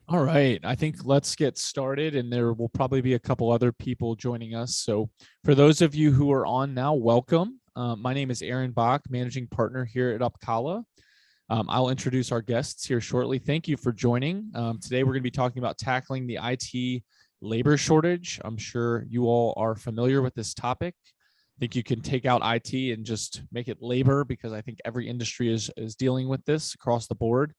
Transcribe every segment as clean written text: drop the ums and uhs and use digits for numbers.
All right, I think let's get started, and there will probably be a couple other people joining us. So, for those of you who are on now, welcome. My name is Aaron Bach, managing partner here at Opkalla. I'll introduce our guests here shortly. Thank you for joining. Today, we're going to be talking about tackling the IT labor shortage. I'm sure you all are familiar with this topic. I think you can take out IT and just make it labor, because I think every industry is dealing with this across the board.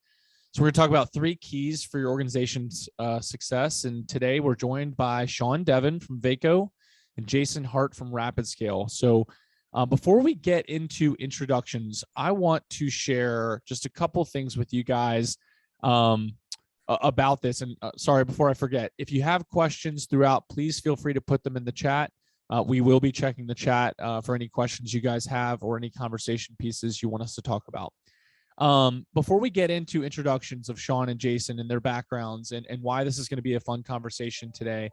So we're going to talk about 3 keys for your organization's success. And today we're joined by Sean Devin from Vaco and Jason Hart from RapidScale. So before we get into introductions, I want to share just a couple things with you guys about this. And sorry, before I forget, if you have questions throughout, please feel free to put them in the chat. We will be checking the chat for any questions you guys have or any conversation pieces you want us to talk about. Before we get into introductions of Sean and Jason and their backgrounds and why this is going to be a fun conversation today,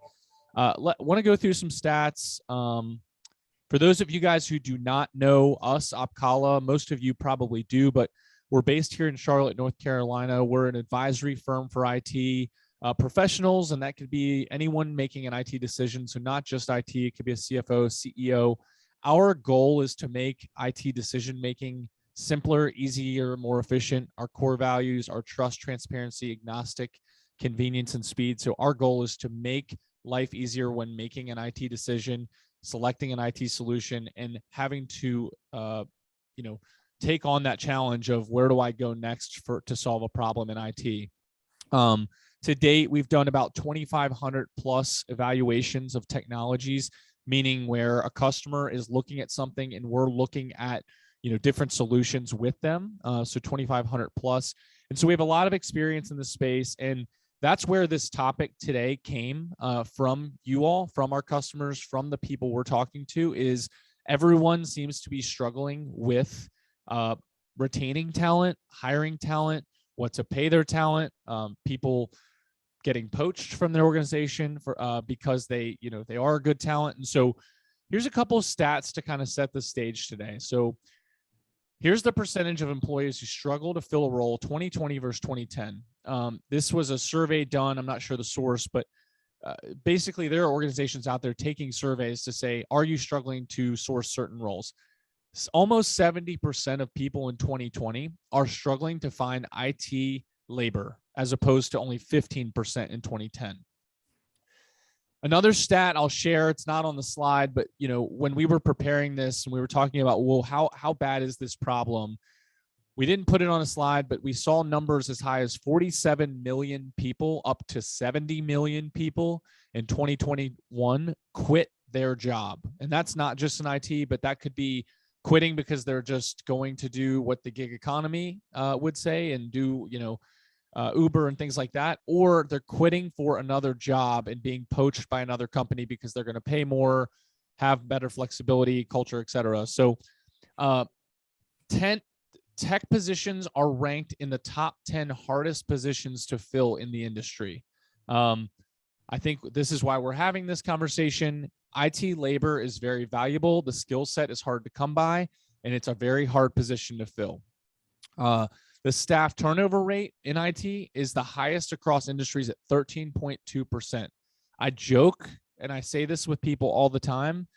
want to go through some stats. For those of you guys who do not know us, Opkalla, most of you probably do, but we're based here in Charlotte, North Carolina. We're an advisory firm for IT professionals, and that could be anyone making an IT decision. So not just IT, it could be a CFO, CEO. Our goal is to make IT decision-making simpler, easier, more efficient. Our core values are trust, transparency, agnostic, convenience, and speed. So our goal is to make life easier when making an IT decision, selecting an IT solution, and having to, take on that challenge of where do I go next to solve a problem in IT. To date, we've done about 2,500 plus evaluations of technologies, meaning where a customer is looking at something and we're looking at different solutions with them. So 2,500 plus. And so we have a lot of experience in this space. And that's where this topic today came from you all, from our customers, from the people we're talking to, is everyone seems to be struggling with retaining talent, hiring talent, what to pay their talent, people getting poached from their organization for because they are good talent. And so here's a couple of stats to kind of set the stage today. So here's the percentage of employees who struggle to fill a role 2020 versus 2010. This was a survey done. I'm not sure the source, but basically there are organizations out there taking surveys to say, are you struggling to source certain roles? Almost 70% of people in 2020 are struggling to find IT labor, as opposed to only 15% in 2010. Another stat I'll share, it's not on the slide, but when we were preparing this and we were talking about, well, how bad is this problem? We didn't put it on a slide, but we saw numbers as high as 47 million people up to 70 million people in 2021 quit their job. And that's not just in IT, but that could be quitting because they're just going to do what the gig economy would say and do, Uber and things like that, or they're quitting for another job and being poached by another company because they're going to pay more, have better flexibility, culture, et cetera. So 10 tech positions are ranked in the top 10 hardest positions to fill in the industry. I think this is why we're having this conversation. IT labor is very valuable. The skill set is hard to come by, and it's a very hard position to fill. The staff turnover rate in IT is the highest across industries at 13.2%. I joke, and I say this with people all the time,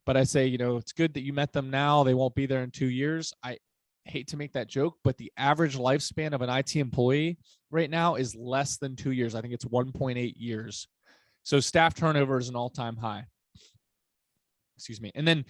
but I say, it's good that you met them now. They won't be there in 2 years. I hate to make that joke, but the average lifespan of an IT employee right now is less than 2 years. I think it's 1.8 years. So staff turnover is an all-time high. Excuse me. And then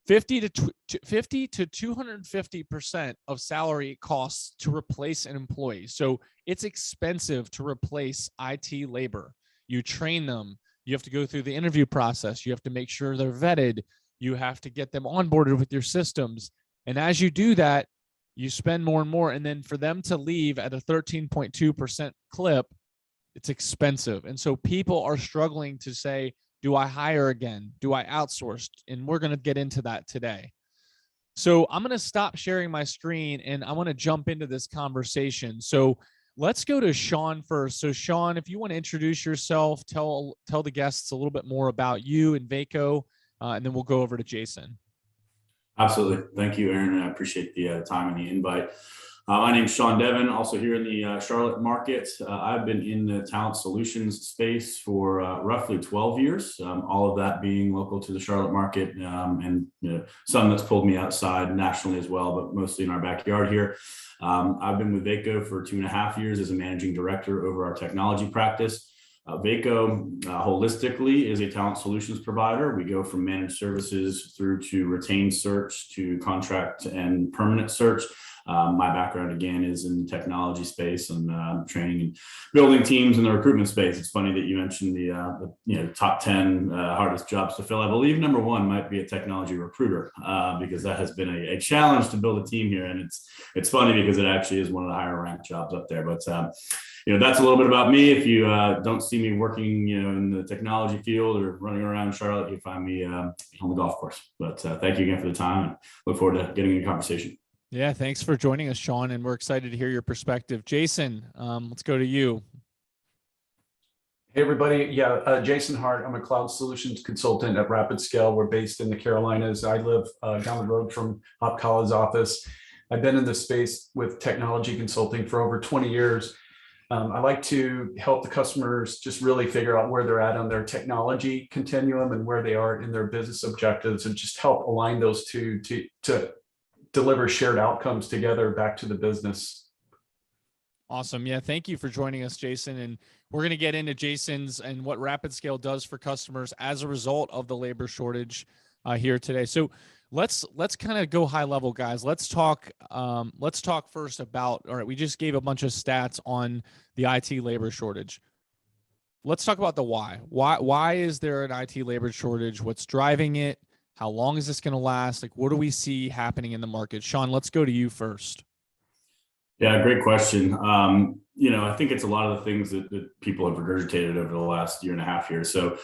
50 to 250% of salary costs to replace an employee. So it's expensive to replace IT labor. You train them. You have to go through the interview process. You have to make sure they're vetted. You have to get them onboarded with your systems. And as you do that, you spend more and more. And then for them to leave at a 13.2% clip, it's expensive. And so people are struggling to say, do I hire again? Do I outsource? And we're going to get into that today. So I'm going to stop sharing my screen and I want to jump into this conversation. So let's go to Sean first. So Sean, if you want to introduce yourself, tell the guests a little bit more about you and Vaco, and then we'll go over to Jason. Absolutely. Thank you, Aaron. I appreciate the time and the invite. My name's Sean Devin, also here in the Charlotte market. I've been in the talent solutions space for roughly 12 years, all of that being local to the Charlotte market, and some that's pulled me outside nationally as well, but mostly in our backyard here. I've been with Vaco for 2.5 years as a managing director over our technology practice. Vaco holistically is a talent solutions provider. We go from managed services through to retained search to contract and permanent search. My background again is in the technology space and training and building teams in the recruitment space. It's funny that you mentioned the top 10 hardest jobs to fill. I believe number 1 might be a technology recruiter because that has been a challenge to build a team here, and it's funny because it actually is one of the higher ranked jobs up there. But that's a little bit about me. If you don't see me working in the technology field or running around Charlotte, you find me on the golf course. But thank you again for the time, and look forward to getting in a conversation. Yeah, thanks for joining us, Sean, and we're excited to hear your perspective. Jason, let's go to you. Hey, everybody. Yeah, Jason Hart. I'm a cloud solutions consultant at RapidScale. We're based in the Carolinas. I live down the road from Opkalla's office. I've been in this space with technology consulting for over 20 years. I like to help the customers just really figure out where they're at on their technology continuum and where they are in their business objectives, and just help align those two to deliver shared outcomes together back to the business. Awesome. Yeah. Thank you for joining us, Jason. And we're going to get into Jason's and what RapidScale does for customers as a result of the labor shortage here today. So let's kind of go high level, guys. Let's talk first about, all right, we just gave a bunch of stats on the IT labor shortage. Let's talk about the why. Why is there an IT labor shortage? What's driving it? How long is this going to last? Like, what do we see happening in the market? Sean, let's go to you first. Yeah, great question. I think it's a lot of the things that people have regurgitated over the last 1.5 years. So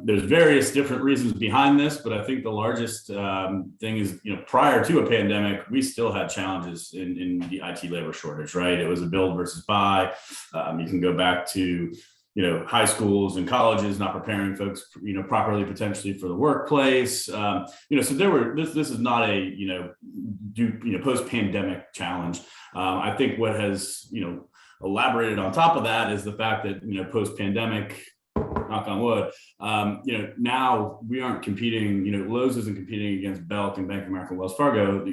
there's various different reasons behind this, but I think the largest thing is, prior to a pandemic, we still had challenges in the IT labor shortage, right? It was a build versus buy. You can go back to high schools and colleges not preparing folks, properly potentially for the workplace. So this is not a, post-pandemic challenge. I think what has, elaborated on top of that is the fact that, post-pandemic, knock on wood, now we aren't competing, Lowe's isn't competing against Belk and Bank of America, Wells Fargo.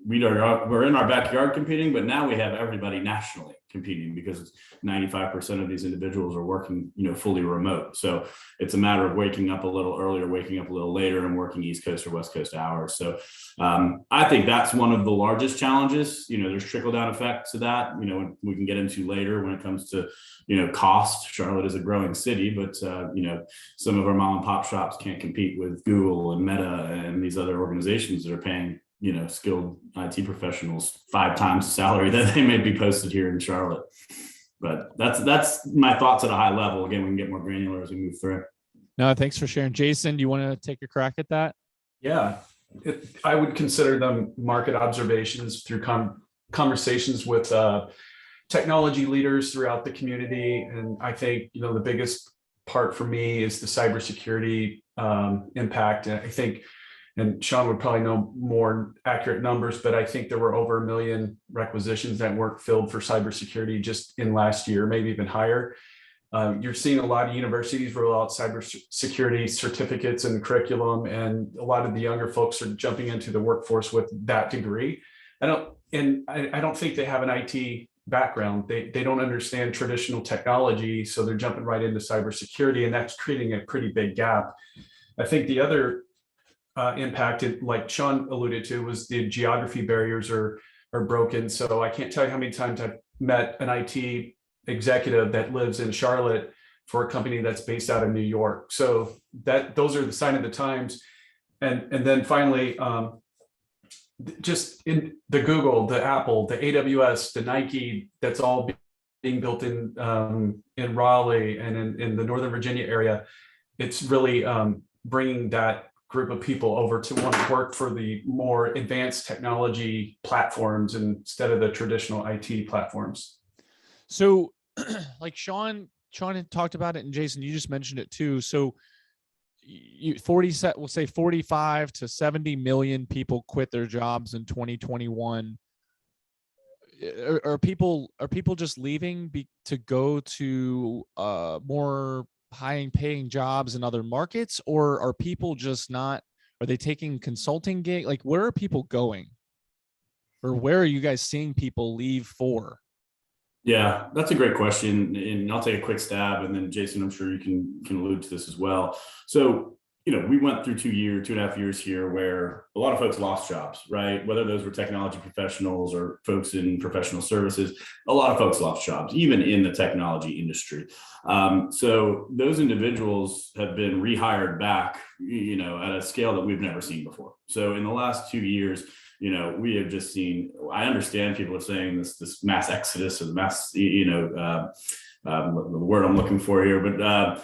We're in our backyard competing, but now we have everybody nationally competing because 95% of these individuals are working, fully remote. So it's a matter of waking up a little earlier, waking up a little later, and working East Coast or West Coast hours. So I think that's one of the largest challenges. There's trickle down effect to that, we can get into later when it comes to, cost. Charlotte is a growing city, but some of our mom and pop shops can't compete with Google and Meta and these other organizations that are paying skilled IT professionals 5 times the salary that they may be posted here in Charlotte. But that's my thoughts at a high level. Again, we can get more granular as we move through. No, thanks for sharing. Jason, do you want to take a crack at that? Yeah, I would consider them market observations through conversations with technology leaders throughout the community. And I think, the biggest part for me is the cybersecurity impact. And I think, and Sean would probably know more accurate numbers, but I think there were over 1 million requisitions that weren't filled for cybersecurity just in last year, maybe even higher. You're seeing a lot of universities roll out cybersecurity certificates and curriculum, and a lot of the younger folks are jumping into the workforce with that degree. I don't think they have an IT background. They don't understand traditional technology, so they're jumping right into cybersecurity, and that's creating a pretty big gap. I think the other impacted, like Sean alluded to, was the geography barriers are broken. So I can't tell you how many times I've met an IT executive that lives in Charlotte for a company that's based out of New York. So those are the sign of the times. And then finally, just in the Google, the Apple, the AWS, the Nike, that's all being built in Raleigh and in the Northern Virginia area. It's really bringing that group of people over to want to work for the more advanced technology platforms instead of the traditional IT platforms. So like Sean had talked about it, and Jason, you just mentioned it too. So we'll say 45 to 70 million people quit their jobs in 2021. are people just leaving to go to more high paying jobs in other markets, or are people just not, are they taking consulting gig? Like, where are people going, or where are you guys seeing people leave for? Yeah, that's a great question, and I'll take a quick stab, and then Jason, I'm sure you can allude to this as well. So, we went through 2.5 years here where a lot of folks lost jobs, right? Whether those were technology professionals or folks in professional services, a lot of folks lost jobs, even in the technology industry. So those individuals have been rehired back, at a scale that we've never seen before. So in the last 2 years, we have just seen, I understand people are saying this mass exodus or the mass, the word I'm looking for here, but,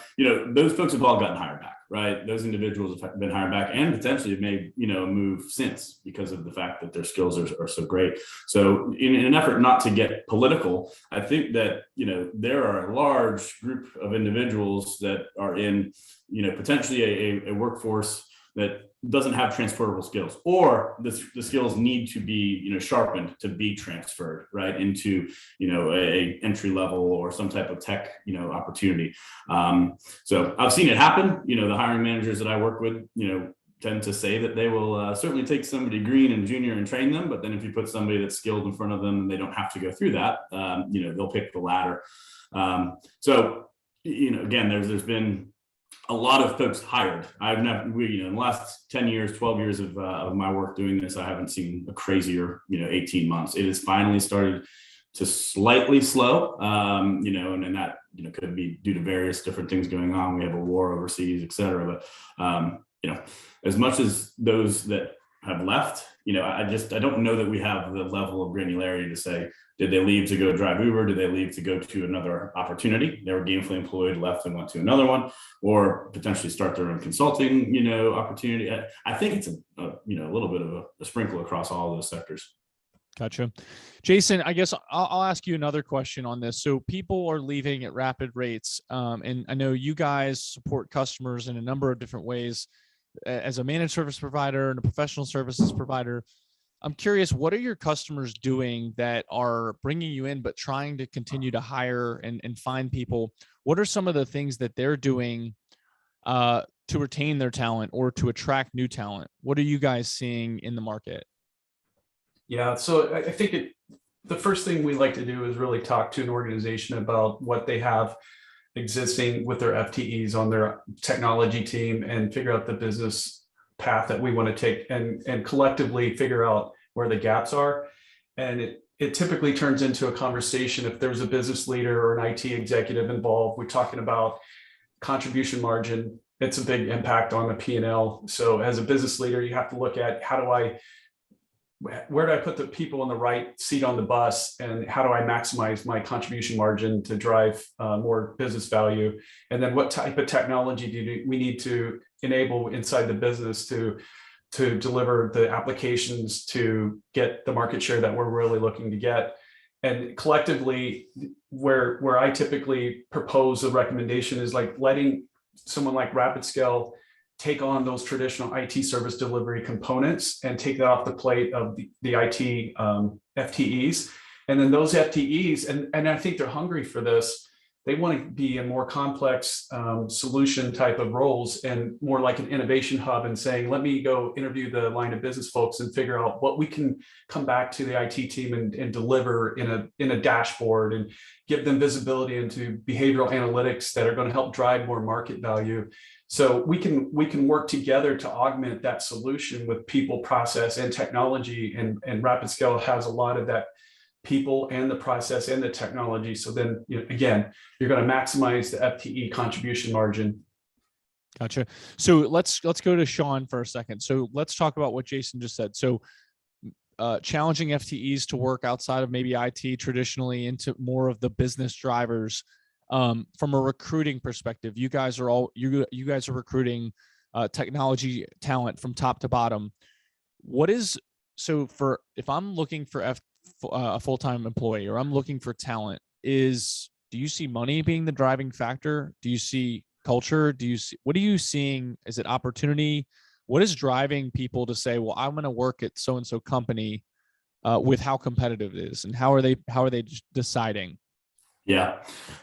those folks have all gotten hired back, right? Those individuals have been hired back and potentially have made, a move since because of the fact that their skills are so great. So in an effort not to get political, I think that, there are a large group of individuals that are in, potentially a workforce that doesn't have transferable skills, or the skills need to be sharpened to be transferred right into a entry level or some type of tech opportunity. So I've seen it happen. The hiring managers that I work with tend to say that they will certainly take somebody green and junior and train them, but then if you put somebody that's skilled in front of them and they don't have to go through that, they'll pick the latter. So again, there's been a lot of folks hired. I've never, in the last 10 years, 12 years of my work doing this, I haven't seen a crazier, 18 months. It has finally started to slightly slow, and that, could be due to various different things going on. We have a war overseas, et cetera. But, as much as those that have left, I don't know that we have the level of granularity to say, did they leave to go drive Uber? Did they leave to go to another opportunity? They were gainfully employed, left and went to another one, or potentially start their own consulting, opportunity. I think it's a little bit of a sprinkle across all of those sectors. Gotcha. Jason, I guess I'll ask you another question on this. So people are leaving at rapid rates. And I know you guys support customers in a number of different ways as a managed service provider and a professional services provider. I'm curious, what are your customers doing that are bringing you in, but trying to continue to hire and find people? What are some of the things that they're doing to retain their talent or to attract new talent? What are you guys seeing in the market? Yeah, so I think the first thing we like to do is really talk to an organization about what they have existing with their FTEs on their technology team and figure out the business path that we want to take and collectively figure out where the gaps are. And it typically turns into a conversation. If there's a business leader or an IT executive involved, we're talking about contribution margin. It's a big impact on the P&L. So as a business leader, you have to look at where do I put the people in the right seat on the bus, and how do I maximize my contribution margin to drive more business value? And then what type of technology do we need to enable inside the business to deliver the applications to get the market share that we're really looking to get? And collectively, where I typically propose a recommendation is like letting someone like RapidScale take on those traditional IT service delivery components and take that off the plate of the IT FTEs. And then those FTEs, and I think they're hungry for this, they want to be in more complex solution type of roles and more like an innovation hub, and saying, let me go interview the line of business folks and figure out what we can come back to the IT team and deliver in a dashboard and give them visibility into behavioral analytics that are going to help drive more market value. So we can work together to augment that solution with people, process, and technology. And RapidScale has a lot of that people and the process and the technology. So then, again, you're going to maximize the FTE contribution margin. Gotcha. So let's go to Sean for a second. So let's talk about what Jason just said. So challenging FTEs to work outside of maybe IT traditionally into more of the business drivers. From a recruiting perspective, you guys are recruiting technology talent from top to bottom. If I'm looking for a full-time employee, or I'm looking for talent, do you see money being the driving factor? Do you see culture? What are you seeing? Is it opportunity? What is driving people to say, well, I'm going to work at so-and-so company with how competitive it is, and how are they deciding? Yeah,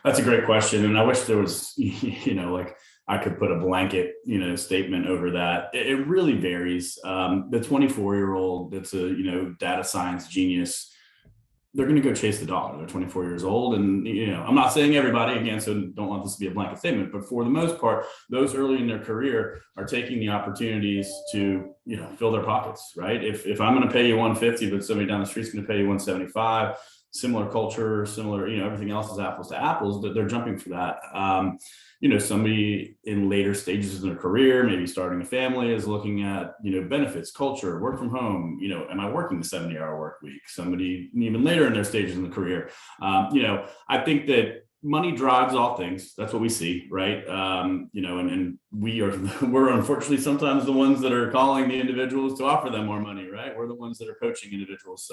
that's a great question. And I wish there was, like I could put a blanket, statement over that. It really varies. The 24-year-old that's a, data science genius, they're going to go chase the dollar. They're 24 years old. And, I'm not saying everybody, again, so don't want this to be a blanket statement, but for the most part, those early in their career are taking the opportunities to, fill their pockets, right? If I'm going to pay you 150, but somebody down the street's going to pay you 175, similar culture, similar, everything else is apples to apples, that they're jumping for that. Somebody in later stages in their career, maybe starting a family, is looking at, benefits, culture, work from home, am I working the 70-hour work week? Somebody even later in their stages in the career. I think that money drives all things. That's what we see, right? And we're unfortunately sometimes the ones that are calling the individuals to offer them more money, right? We're the ones that are coaching individuals.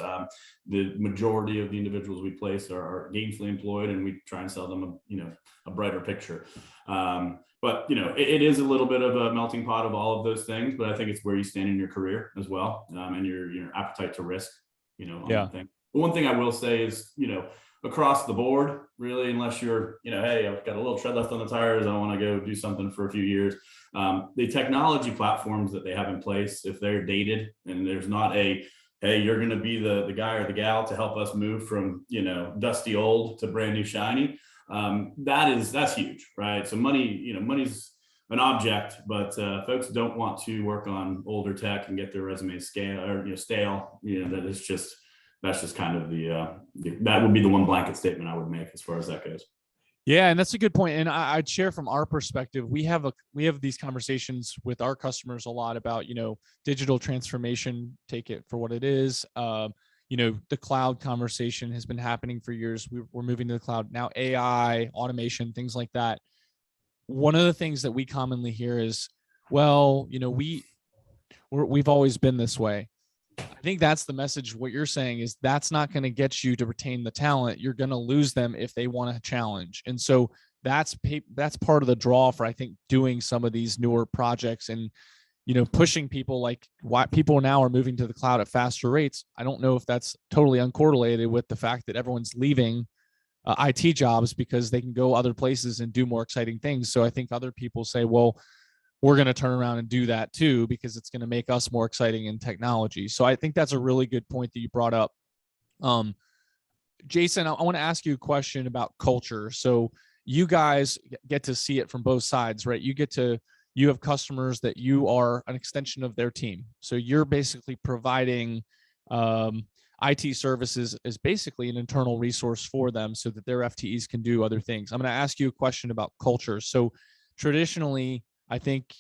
The majority of the individuals we place are gainfully employed, and we try and sell them a brighter picture. But it is a little bit of a melting pot of all of those things, but I think it's where you stand in your career as well, and your appetite to risk, on Yeah. the thing. The one thing I will say is, across the board, really, unless you're, hey, I've got a little tread left on the tires, I want to go do something for a few years. The technology platforms that they have in place, if they're dated and there's not a, hey, you're going to be the guy or the gal to help us move from, dusty old to brand new shiny, that's huge, right? So money's an object, but folks don't want to work on older tech and get their resumes stale. That's just kind of that would be the one blanket statement I would make as far as that goes. Yeah, and that's a good point. And I'd share from our perspective, we have these conversations with our customers a lot about, digital transformation, take it for what it is. The cloud conversation has been happening for years. We're moving to the cloud now, AI, automation, things like that. One of the things that we commonly hear is, well, we've always been this way. I think that's the message. What you're saying is that's not going to get you to retain the talent. You're going to lose them if they want to challenge. And so that's part of the draw for, I think, doing some of these newer projects and, pushing people, like why people now are moving to the cloud at faster rates. I don't know if that's totally uncorrelated with the fact that everyone's leaving IT jobs because they can go other places and do more exciting things. So I think other people say, well, we're going to turn around and do that too, because it's going to make us more exciting in technology. So I think that's a really good point that you brought up. Jason, I want to ask you a question about culture. So you guys get to see it from both sides, right? You have customers that you are an extension of their team. So you're basically providing IT services as basically an internal resource for them so that their FTEs can do other things. I'm going to ask you a question about culture. So traditionally, I think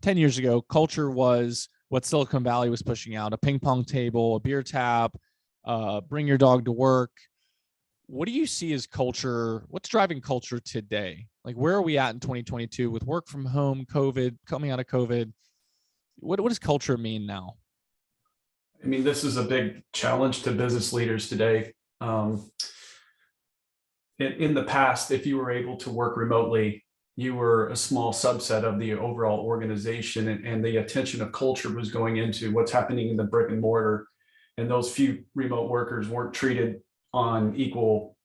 10 years ago, culture was what Silicon Valley was pushing out: a ping pong table, a beer tap, bring your dog to work. What do you see as culture? What's driving culture today? Like, where are we at in 2022 with work from home, COVID, coming out of COVID? What does culture mean now? I mean, this is a big challenge to business leaders today. In the past, if you were able to work remotely, you were a small subset of the overall organization, and the attention of culture was going into what's happening in the brick and mortar. And those few remote workers weren't treated on equal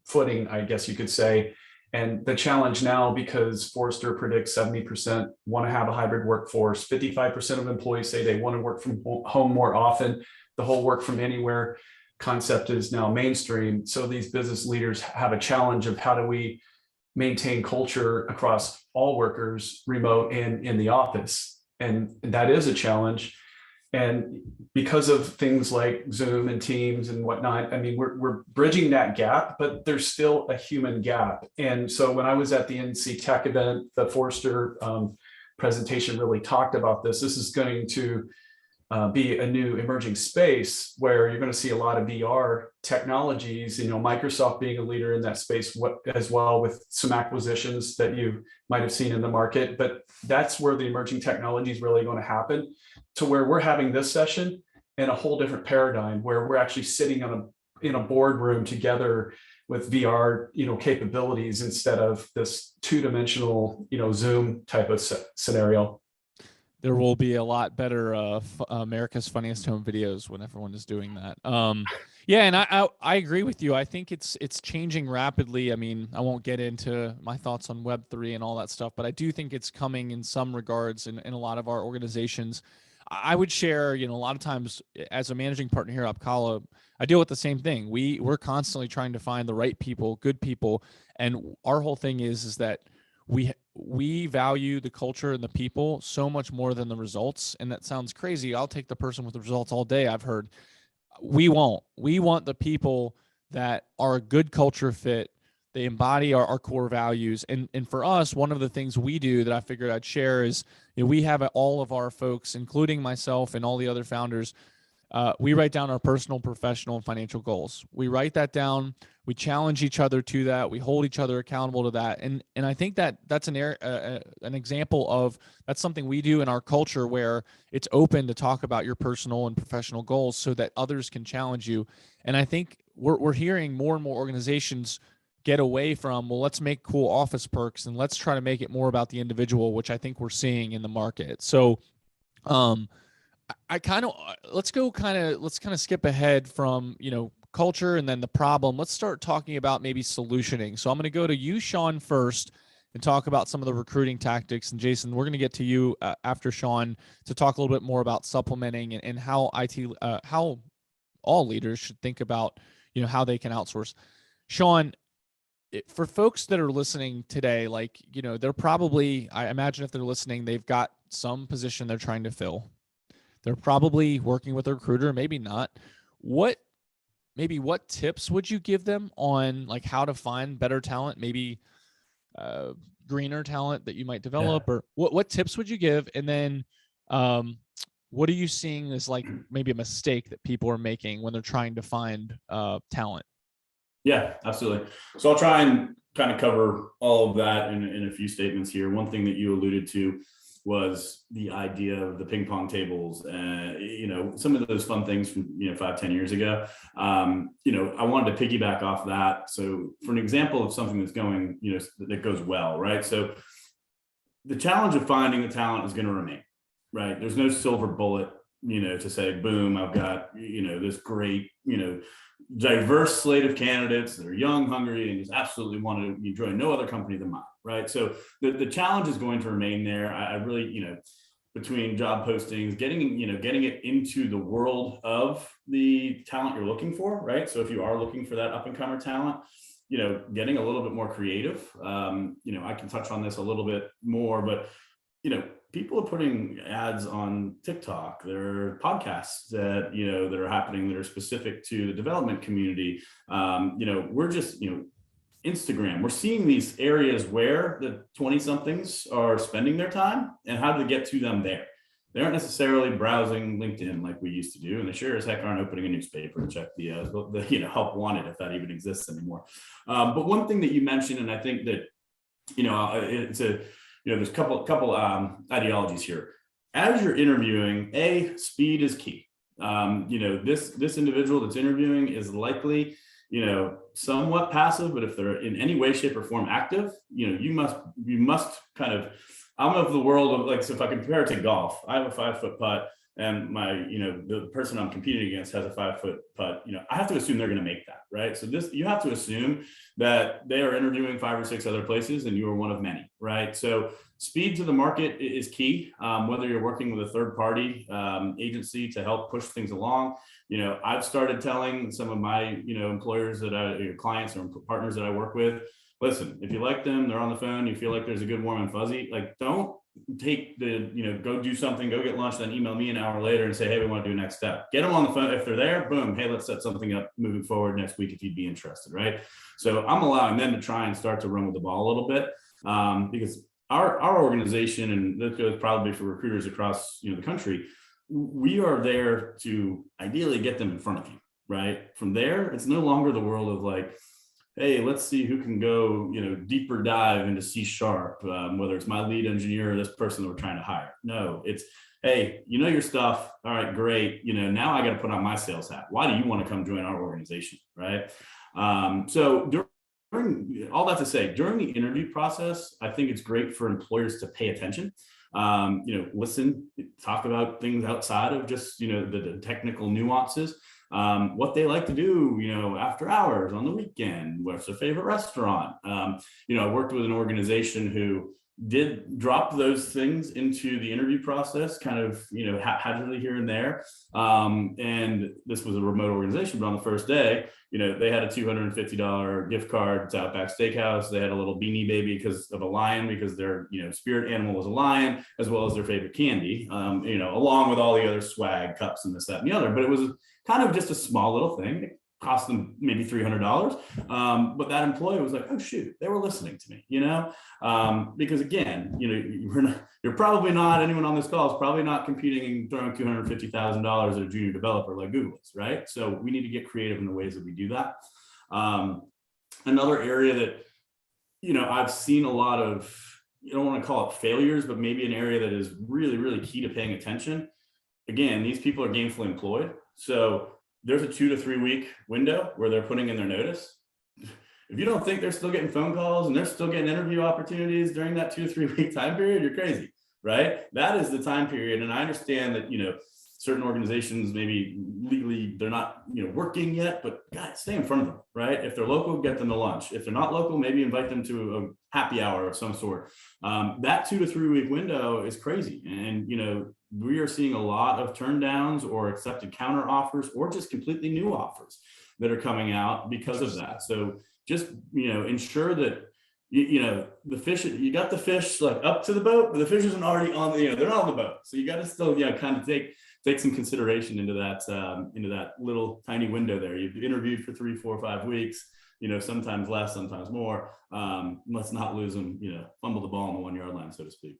footing, I guess you could say. And the challenge now, because Forrester predicts 70% want to have a hybrid workforce, 55% of employees say they want to work from home more often. The whole work from anywhere concept is now mainstream. So these business leaders have a challenge of how do we maintain culture across all workers, remote and in the office. And that is a challenge. And because of things like Zoom and Teams and whatnot, I mean, we're bridging that gap, but there's still a human gap. And so when I was at the NC Tech event, the Forrester presentation really talked about this. This is going to be a new emerging space where you're going to see a lot of VR technologies, Microsoft being a leader in that space as well, with some acquisitions that you might have seen in the market. But that's where the emerging technology is really going to happen, to where we're having this session in a whole different paradigm, where we're actually sitting in a boardroom together with VR, capabilities, instead of this two-dimensional, Zoom type of scenario. there will be a lot better America's Funniest Home Videos when everyone is doing that. Yeah, and I agree with you. I think it's changing rapidly. I mean, I won't get into my thoughts on Web3 and all that stuff, but I do think it's coming in some regards in a lot of our organizations. I would share, a lot of times as a managing partner here at Opkalla, I deal with the same thing. We're constantly trying to find the right people, good people, and our whole thing is that we value the culture and the people so much more than the results. And that sounds crazy. I'll take the person with the results all day. I've heard. We won't. We want the people that are a good culture fit. They embody our core values. And for us, one of the things we do that I figured I'd share is, we have all of our folks, including myself and all the other founders, we write down our personal, professional, and financial goals. We write that down. We challenge each other to that. We hold each other accountable to that. And I think that's an example of, that's something we do in our culture where it's open to talk about your personal and professional goals so that others can challenge you. And I think we're hearing more and more organizations get away from, well, let's make cool office perks and let's try to make it more about the individual, which I think we're seeing in the market. So, let's skip ahead from, culture and then the problem. Let's start talking about maybe solutioning. So I'm going to go to you, Sean, first and talk about some of the recruiting tactics. And Jason, we're going to get to you after Sean to talk a little bit more about supplementing and how how all leaders should think about, how they can outsource. Sean, for folks that are listening today, they're probably, I imagine if they're listening, they've got some position they're trying to fill. They're probably working with a recruiter, maybe not. What tips would you give them on how to find better talent, maybe greener talent that you might develop, or what tips would you give? And then what are you seeing as maybe a mistake that people are making when they're trying to find talent? Yeah, absolutely. So I'll try and kind of cover all of that in a few statements here. One thing that you alluded to was the idea of the ping pong tables, some of those fun things from 5-10 years ago. I wanted to piggyback off that. So for an example of something that's going, that goes well, right? So the challenge of finding the talent is going to remain, right? There's no silver bullet, to say, boom, I've got, this great, diverse slate of candidates that are young, hungry, and just absolutely want to join no other company than mine, right? So the challenge is going to remain there. I really, between job postings, getting it into the world of the talent you're looking for, right? So if you are looking for that up-and-comer talent, getting a little bit more creative. I can touch on this a little bit more, but people are putting ads on TikTok. There are podcasts that, that are happening that are specific to the development community. We're just, Instagram. We're seeing these areas where the 20-somethings are spending their time and how to get to them there. They aren't necessarily browsing LinkedIn like we used to do, and they sure as heck aren't opening a newspaper to check the help wanted, if that even exists anymore. But one thing that you mentioned, and I think that, it's there's a couple ideologies here. As you're interviewing, speed is key. This individual that's interviewing is likely, somewhat passive, but if they're in any way, shape, or form active, you must kind of, I'm of the world of so if I compare it to golf, I have a 5-foot putt and my, the person I'm competing against has a 5-foot putt, I have to assume they're going to make that, right? So you have to assume that they are interviewing 5 or 6 other places and you are one of many, right? So speed to the market is key. Whether you're working with a third party agency to help push things along, I've started telling some of my, employers clients or partners that I work with, listen, if you like them, they're on the phone, you feel like there's a good warm and fuzzy, don't take go do something, go get lunch, then email me an hour later and say, hey, we want to do next step. Get them on the phone. If they're there, boom, hey, let's set something up moving forward next week if you'd be interested, right? So I'm allowing them to try and start to run with the ball a little bit because our organization, and this goes probably for recruiters across the country, we are there to ideally get them in front of you, right? From there, it's no longer the world of hey, let's see who can go, deeper dive into C#, whether it's my lead engineer or this person that we're trying to hire. No, it's, hey, your stuff. All right, great. Now I got to put on my sales hat. Why do you want to come join our organization, right? So during all that to say, during the interview process, I think it's great for employers to pay attention. Listen, talk about things outside of just, the technical nuances. What they like to do, after hours, on the weekend, what's their favorite restaurant. I worked with an organization who did drop those things into the interview process, kind of, haphazardly here and there. And this was a remote organization, but on the first day, they had a $250 gift card to Outback Steakhouse. They had a little beanie baby because of a lion, because their, spirit animal was a lion, as well as their favorite candy, along with all the other swag, cups, and this, that, and the other. But it was kind of just a small little thing. It cost them maybe $300. But that employee was like, oh, shoot, they were listening to me, because again, you're probably not, anyone on this call is probably not competing and throwing $250,000 at a junior developer like Google is, right? So we need to get creative in the ways that we do that. Another area that, I've seen a lot of, you don't want to call it failures, but maybe an area that is really, really key to paying attention. Again, these people are gainfully employed. So there's a 2 to 3 week window where they're putting in their notice. If you don't think they're still getting phone calls and they're still getting interview opportunities during that 2 to 3 week time period, you're crazy, right? That is the time period. And I understand that, certain organizations, maybe legally, they're not, working yet, but guys, stay in front of them, right? If they're local, get them to lunch. If they're not local, maybe invite them to a happy hour of some sort. That 2 to 3 week window is crazy. And, we are seeing a lot of turn downs or accepted counter offers or just completely new offers that are coming out because of that. So just, ensure that, the fish, you got the fish like up to the boat, but the fish isn't already on the, they're not on the boat. So you got to still, kind of take some consideration into that little tiny window there. You've interviewed for 3, 4, 5 weeks, sometimes less, sometimes more. Let's not lose them, fumble the ball on the 1 yard line, so to speak.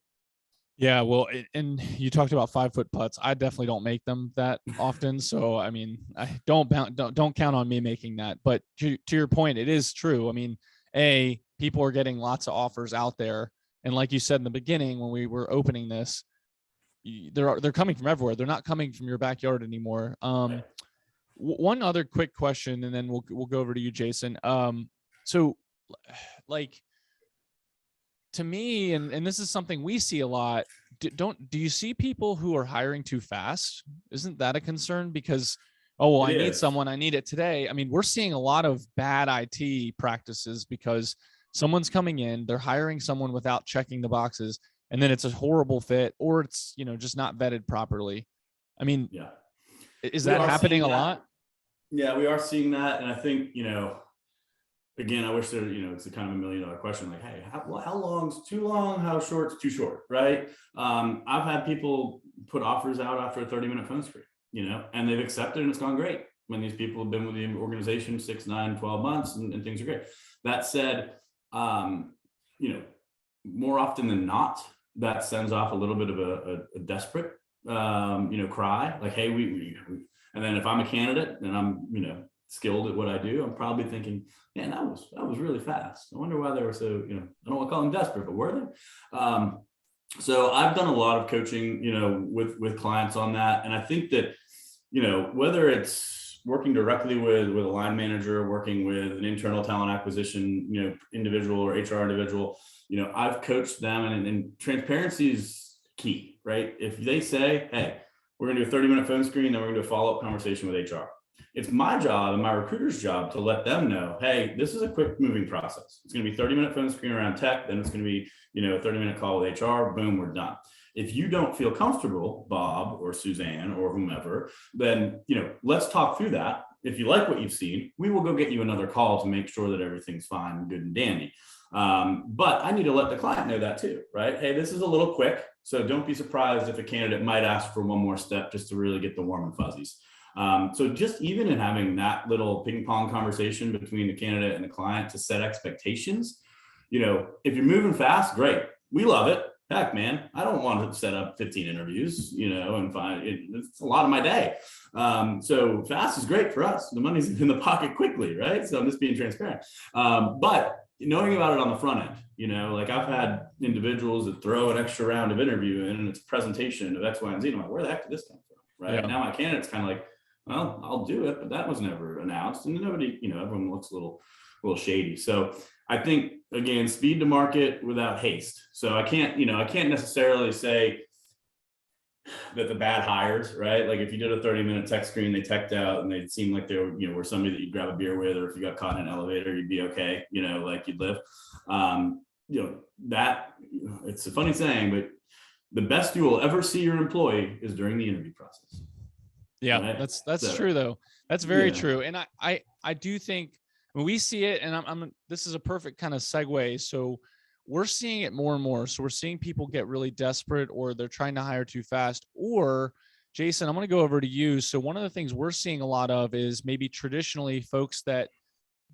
Yeah, well, and you talked about 5-foot putts. I definitely don't make them that often. So, I mean, I don't count on me making that. But to your point, it is true. I mean, people are getting lots of offers out there. And like you said in the beginning, when we were opening this, they're coming from everywhere. They're not coming from your backyard anymore. One other quick question, and then we'll go over to you, Jason. So like, to me, and this is something we see a lot, do you see people who are hiring too fast? Isn't that a concern? Because, I need someone, I need it today. I mean, we're seeing a lot of bad IT practices because someone's coming in, they're hiring someone without checking the boxes, and then it's a horrible fit, or it's, just not vetted properly. I mean, is that happening a lot? Yeah, we are seeing that. And I think, again, I wish there, it's a kind of $1 million question. Like, hey, how long's too long? How short's too short, right? I've had people put offers out after a 30-minute phone screen, and they've accepted and it's gone great when these people have been with the organization 6, 9, 12 months and things are great. That said, more often than not, that sends off a little bit of a desperate, cry. Like, hey, we and then if I'm a candidate and I'm, skilled at what I do, I'm probably thinking, man, that was really fast. I wonder why they were so, I don't want to call them desperate, but were they? So I've done a lot of coaching, with clients on that. And I think that, whether it's working directly with a line manager, working with an internal talent acquisition, individual or HR individual, I've coached them, and transparency is key, right? If they say, hey, we're going to do a 30-minute phone screen, then we're going to do a follow-up conversation with HR. It's my job and my recruiter's job to let them know, hey, this is a quick moving process. It's going to be 30-minute phone screen around tech. Then it's going to be, a 30-minute call with HR. Boom, we're done. If you don't feel comfortable, Bob or Suzanne or whomever, then, let's talk through that. If you like what you've seen, we will go get you another call to make sure that everything's fine and good and dandy. But I need to let the client know that too, right? Hey, this is a little quick. So don't be surprised if a candidate might ask for one more step just to really get the warm and fuzzies. So just even in having that little ping pong conversation between the candidate and the client to set expectations, if you're moving fast, great. We love it. Heck, man, I don't want to set up 15 interviews, and find it's a lot of my day. So fast is great for us. The money's in the pocket quickly, right? So I'm just being transparent. But knowing about it on the front end, like I've had individuals that throw an extra round of interview in and it's a presentation of X, Y, and Z. And I'm like, where the heck did this come from? Right. Yeah. Now my candidate's kind of like, well, I'll do it, but that was never announced. And nobody, everyone looks a little shady. So I think, again, speed to market without haste. So I can't necessarily say that the bad hires, right? Like if you did a 30-minute tech screen, they teched out and they seemed like they were, were somebody that you'd grab a beer with, or if you got caught in an elevator, you'd be okay, like you'd live. It's a funny saying, but the best you will ever see your employee is during the interview process. Yeah, right? that's true though. That's very true. And I do think when we see it, and this is a perfect kind of segue. So we're seeing it more and more. So we're seeing people get really desperate, or they're trying to hire too fast. Or Jason, I'm going to go over to you. So one of the things we're seeing a lot of is maybe traditionally folks that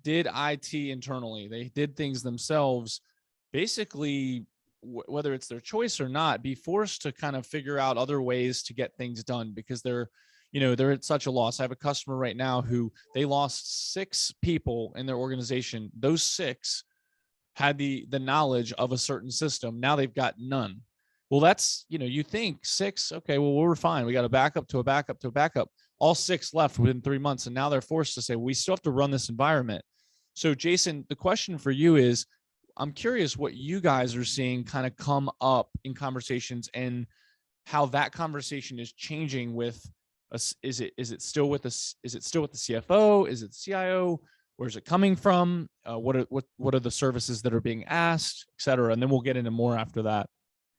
did IT internally, they did things themselves, basically, whether it's their choice or not, be forced to kind of figure out other ways to get things done because they're at such a loss. I have a customer right now who they lost 6 people in their organization. Those 6 had the knowledge of a certain system. Now they've got none. Well, that's, you think 6, okay, well, we're fine. We got a backup to a backup to a backup. All 6 left within 3 months. And now they're forced to say, we still have to run this environment. So Jason, the question for you is, I'm curious what you guys are seeing kind of come up in conversations and how that conversation is changing with us. Is it still with the CFO? Is it the CIO? Where's it coming from? What are the services that are being asked, et cetera? And then we'll get into more after that.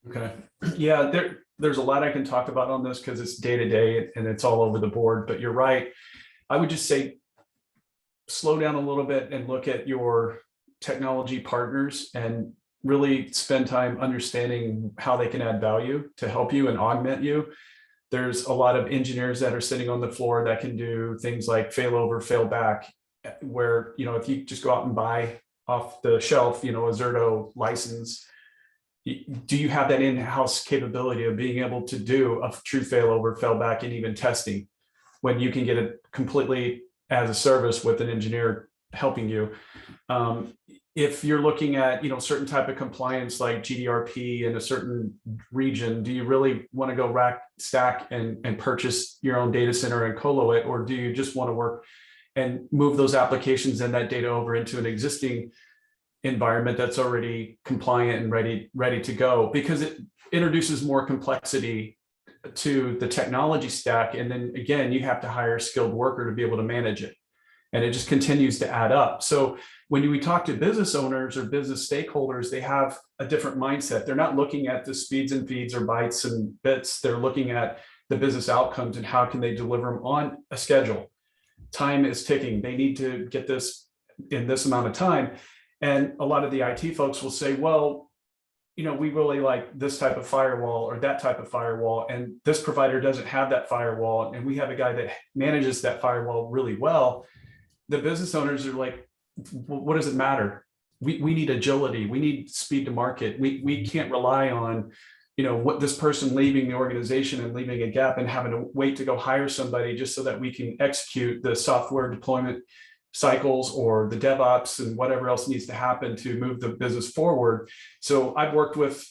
Okay. Yeah, there's a lot I can talk about on this because it's day to day and it's all over the board, but you're right. I would just say, slow down a little bit and look at your technology partners and really spend time understanding how they can add value to help you and augment you. There's a lot of engineers that are sitting on the floor that can do things like failover, fail back, where, if you just go out and buy off the shelf, a Zerto license, do you have that in-house capability of being able to do a true failover, fail back, and even testing when you can get it completely as a service with an engineer helping you? If you're looking at, certain type of compliance like GDRP in a certain region, do you really want to go rack, stack, and purchase your own data center and colo it, or do you just want to work and move those applications and that data over into an existing environment that's already compliant and ready to go? Because it introduces more complexity to the technology stack, and then again, you have to hire a skilled worker to be able to manage it, and it just continues to add up. So when we talk to business owners or business stakeholders, they have a different mindset. They're not looking at the speeds and feeds or bytes and bits. They're looking at the business outcomes and how can they deliver them on a schedule. Time is ticking. They need to get this in this amount of time. And a lot of the IT folks will say, well, we really like this type of firewall or that type of firewall, and this provider doesn't have that firewall, and we have a guy that manages that firewall really well. The business owners are like, what does it matter? We need agility. We need speed to market. We can't rely on, what this person leaving the organization and leaving a gap and having to wait to go hire somebody just so that we can execute the software deployment cycles or the DevOps and whatever else needs to happen to move the business forward. So I've worked with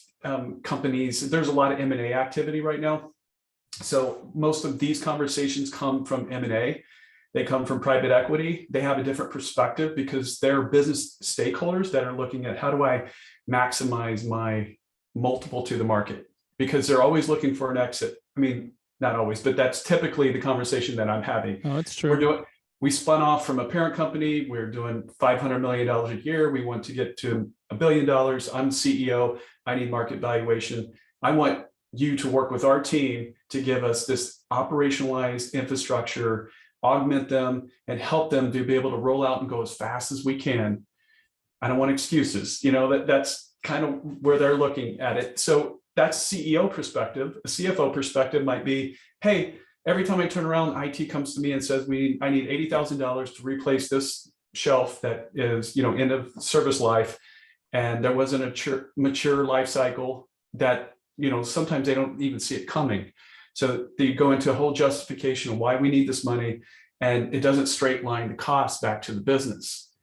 companies. There's a lot of M&A activity right now. So most of these conversations come from M&A. They come from private equity. They have a different perspective because they're business stakeholders that are looking at how do I maximize my multiple to the market, because they're always looking for an exit. I mean, not always, but that's typically the conversation that I'm having. Oh, that's true. We spun off from a parent company. We're doing $500 million a year. We want to get to $1 billion. I'm CEO. I need market valuation. I want you to work with our team to give us this operationalized infrastructure, augment them, and help them to be able to roll out and go as fast as we can. I don't want excuses. That's kind of where they're looking at it. So that's CEO perspective. A CFO perspective might be, hey, every time I turn around, IT comes to me and says, I need $80,000 to replace this shelf that is, end of service life. And there wasn't a mature life cycle that, sometimes they don't even see it coming. So they go into a whole justification of why we need this money, and it doesn't straight line the cost back to the business.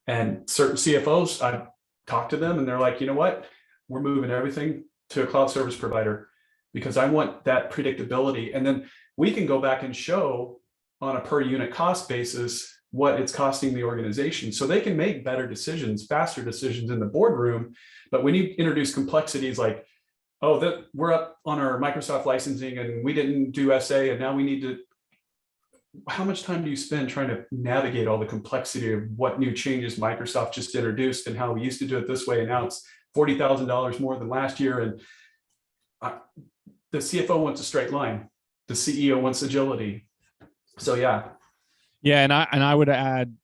And certain CFOs, I've talked to them and they're like, you know what, we're moving everything to a cloud service provider because I want that predictability. And then we can go back and show on a per unit cost basis what it's costing the organization, so they can make better decisions, faster decisions in the boardroom. But when you introduce complexities like, oh, that we're up on our Microsoft licensing and we didn't do SA, and now we need to, how much time do you spend trying to navigate all the complexity of what new changes Microsoft just introduced and how we used to do it this way, and now it's $40,000 more than last year, and the CFO wants a straight line, the CEO wants agility. So yeah. Yeah, and I would add,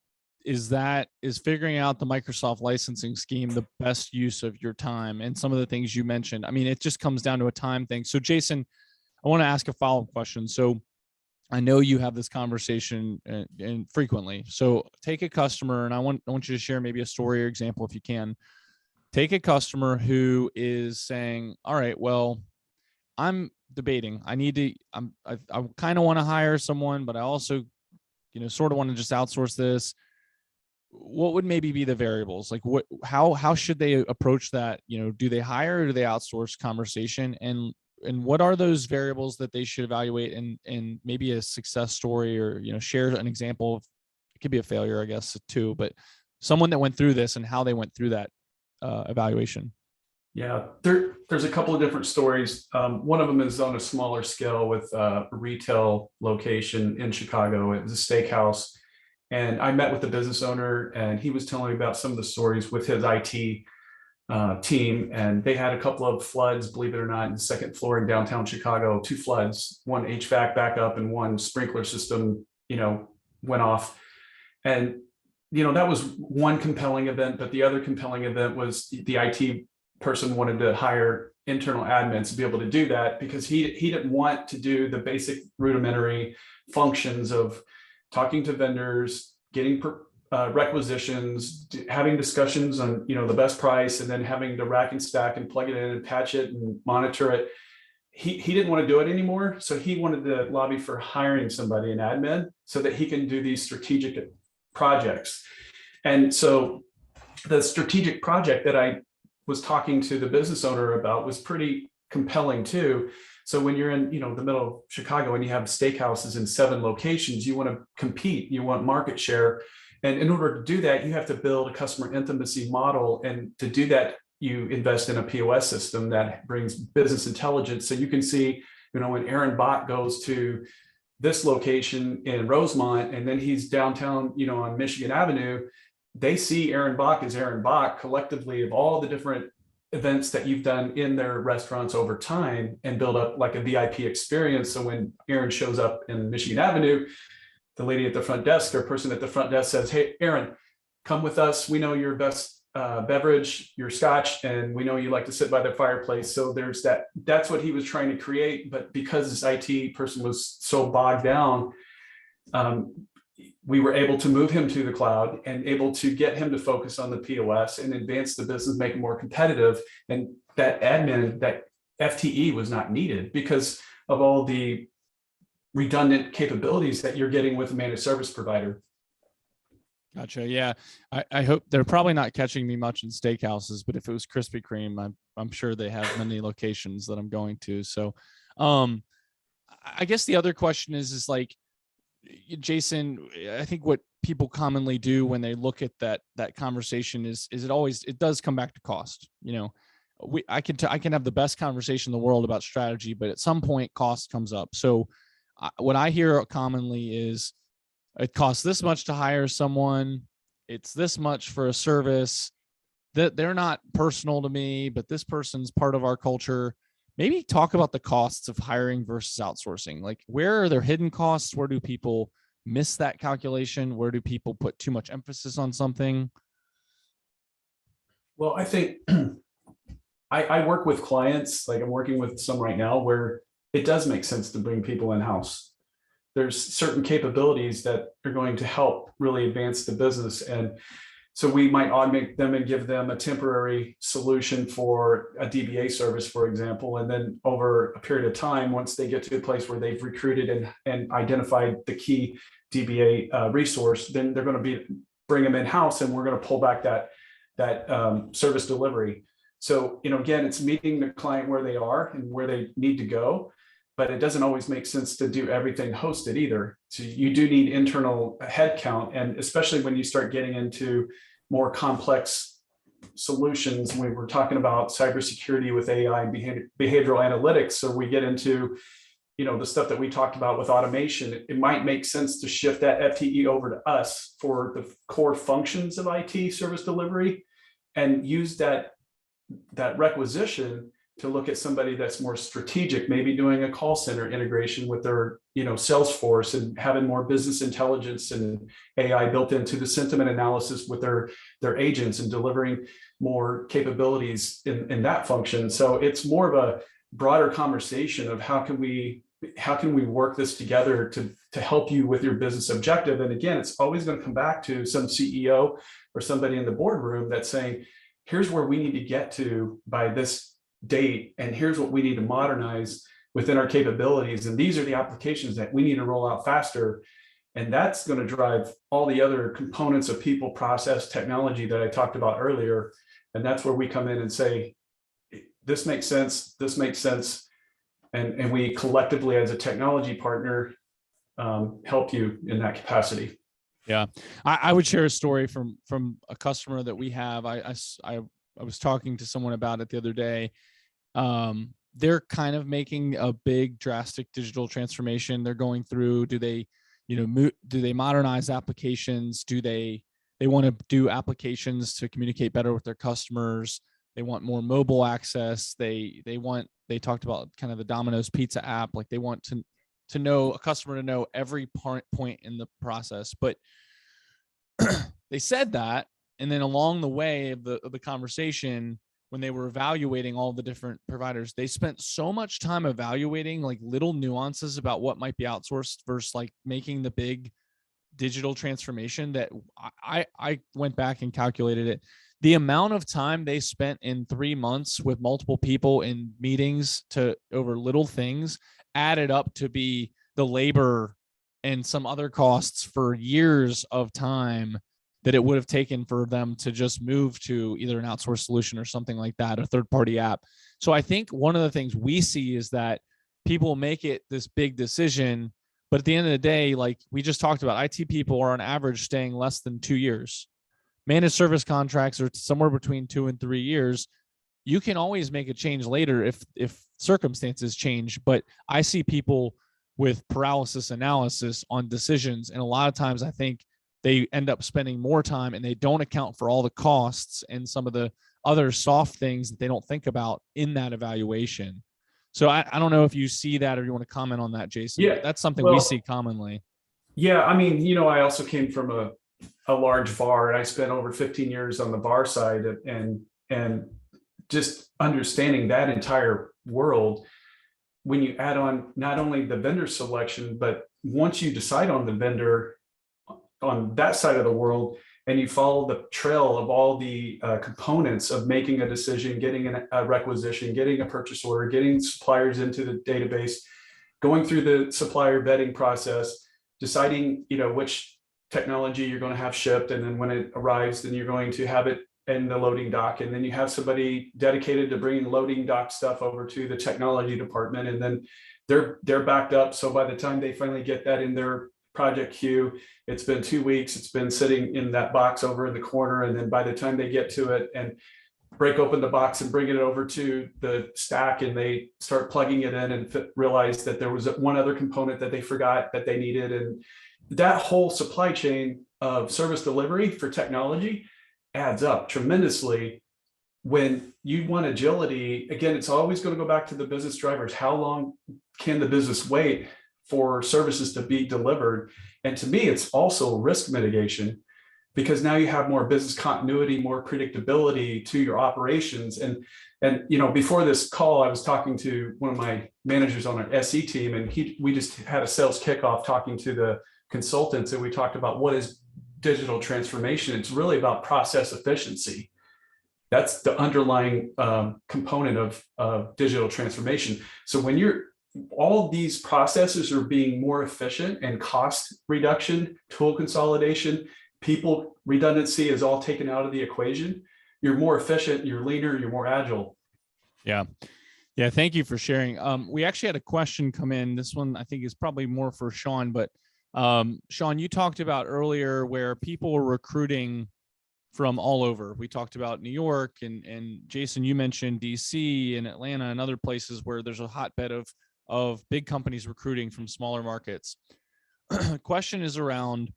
is figuring out the Microsoft licensing scheme the best use of your time? And some of the things you mentioned, I mean, it just comes down to a time thing. So Jason, I want to ask a follow-up question. So I know you have this conversation and frequently. So take a customer, and I want you to share maybe a story or example if you can. Take a customer who is saying, all right, well, I'm debating. I kind of want to hire someone, but I also, sort of want to just outsource this. What would maybe be the variables? Like how should they approach that? Do they hire or do they outsource conversation? And what are those variables that they should evaluate, and maybe a success story, or, share an example of, it could be a failure, I guess, too, but someone that went through this and how they went through that evaluation. Yeah, there's a couple of different stories. One of them is on a smaller scale with a retail location in Chicago. It was a steakhouse. And I met with the business owner, and he was telling me about some of the stories with his IT team. And they had a couple of floods, believe it or not, in the second floor in downtown Chicago, 2 floods, one HVAC backup and one sprinkler system, went off. And, that was one compelling event, but the other compelling event was the IT person wanted to hire internal admins to be able to do that, because he didn't want to do the basic rudimentary functions of talking to vendors, getting requisitions, having discussions on the best price, and then having to rack and stack and plug it in and patch it and monitor it. He didn't want to do it anymore, so he wanted to lobby for hiring somebody, an admin, so that he can do these strategic projects. And so the strategic project that I was talking to the business owner about was pretty compelling too. So when you're in, the middle of Chicago and you have steakhouses in 7 locations, you want to compete, you want market share. And in order to do that, you have to build a customer intimacy model. And to do that, you invest in a POS system that brings business intelligence. So you can see, when Aaron Bach goes to this location in Rosemont, and then he's downtown, on Michigan Avenue, they see Aaron Bach as Aaron Bach collectively of all the different events that you've done in their restaurants over time, and build up like a VIP experience. So when Aaron shows up in Michigan Avenue, the lady at the front desk or person at the front desk says, "Hey, Aaron, come with us. We know your best beverage, your scotch, and we know you like to sit by the fireplace." So there's that. That's what he was trying to create. But because this IT person was so bogged down, we were able to move him to the cloud and able to get him to focus on the POS and advance the business, make it more competitive. And that admin, that FTE was not needed because of all the redundant capabilities that you're getting with a managed service provider. Gotcha. Yeah. I hope they're probably not catching me much in steakhouses, but if it was Krispy Kreme, I'm sure they have many locations that I'm going to. So I guess the other question is like, Jason, I think what people commonly do when they look at that conversation is it does come back to cost. I can have the best conversation in the world about strategy, but at some point cost comes up. So what I hear commonly is, it costs this much to hire someone. It's this much for a service that they're not personal to me, but this person's part of our culture. Maybe talk about the costs of hiring versus outsourcing. Like, where are there hidden costs? Where do people miss that calculation? Where do people put too much emphasis on something? Well, I think I work with clients, like I'm working with some right now, where it does make sense to bring people in-house. There's certain capabilities that are going to help really advance the business. And so we might augment them and give them a temporary solution for a DBA service, for example. And then over a period of time, once they get to a place where they've recruited and identified the key DBA resource, then they're going to bring them in-house, and we're going to pull back that service delivery. So, again, it's meeting the client where they are and where they need to go. but it doesn't always make sense to do everything hosted either. So you do need internal headcount, and especially when you start getting into more complex solutions. We were talking about cybersecurity with AI and behavioral analytics. So we get into, the stuff that we talked about with automation. It might make sense to shift that FTE over to us for the core functions of IT service delivery, and use that requisition to look at somebody that's more strategic, maybe doing a call center integration with their, Salesforce, and having more business intelligence and AI built into the sentiment analysis with their agents, and delivering more capabilities in that function. So it's more of a broader conversation of how can we work this together to help you with your business objective. And again, it's always going to come back to some CEO or somebody in the boardroom that's saying, here's where we need to get to by this date, and here's what we need to modernize within our capabilities, and these are the applications that we need to roll out faster. And that's going to drive all the other components of people, process, technology that I talked about earlier. And that's where we come in and say, this makes sense, and we collectively as a technology partner help you in that capacity. Yeah, I would share a story from a customer that we have. I was talking to someone about it the other day. They're kind of making a big drastic digital transformation. They're going through, do they modernize applications? Do they want to do applications to communicate better with their customers? They want more mobile access. They talked about kind of the Domino's pizza app. Like, they want to know, a customer to know every point in the process. But they said that, and then along the way of the conversation, when they were evaluating all the different providers, they spent so much time evaluating like little nuances about what might be outsourced versus like making the big digital transformation, that I went back and calculated it. The amount of time they spent in 3 months with multiple people in meetings over little things added up to be the labor and some other costs for years of time that it would have taken for them to just move to either an outsourced solution or something like that, a third-party app. So I think one of the things we see is that people make it this big decision, but at the end of the day, like we just talked about, IT people are on average staying less than 2 years. Managed service contracts are somewhere between 2 and 3 years. You can always make a change later if circumstances change, but I see people with paralysis analysis on decisions, and a lot of times I think they end up spending more time, and they don't account for all the costs and some of the other soft things that they don't think about in that evaluation. So I don't know if you see that, or you want to comment on that, Jason. Yeah, that's something we see commonly. Yeah, I mean, I also came from a large VAR, and I spent over 15 years on the VAR side, and just understanding that entire world. When you add on not only the vendor selection, but once you decide on the vendor on that side of the world, and you follow the trail of all the components of making a decision, getting a requisition, getting a purchase order, getting suppliers into the database, going through the supplier vetting process, deciding, which technology you're going to have shipped, and then when it arrives, then you're going to have it in the loading dock, and then you have somebody dedicated to bringing loading dock stuff over to the technology department, and then they're backed up. So by the time they finally get that in their project queue, it's been 2 weeks, it's been sitting in that box over in the corner, and then by the time they get to it and break open the box and bring it over to the stack, and they start plugging it in and realize that there was one other component that they forgot that they needed. And that whole supply chain of service delivery for technology adds up tremendously. When you want agility, again, it's always going to go back to the business drivers. How long can the business wait for services to be delivered? And to me, it's also risk mitigation, because now you have more business continuity, more predictability to your operations. And before this call, I was talking to one of my managers on our SE team, and we just had a sales kickoff talking to the consultants, and we talked about what is digital transformation. It's really about process efficiency. That's the underlying component of digital transformation. So when all these processes are being more efficient, and cost reduction, tool consolidation, people redundancy is all taken out of the equation, you're more efficient, you're leaner, you're more agile. Yeah. Yeah, thank you for sharing. We actually had a question come in. This one I think is probably more for Sean, but Sean, you talked about earlier where people were recruiting from all over. We talked about New York, and Jason, you mentioned DC and Atlanta and other places where there's a hotbed of big companies recruiting from smaller markets. Question is around,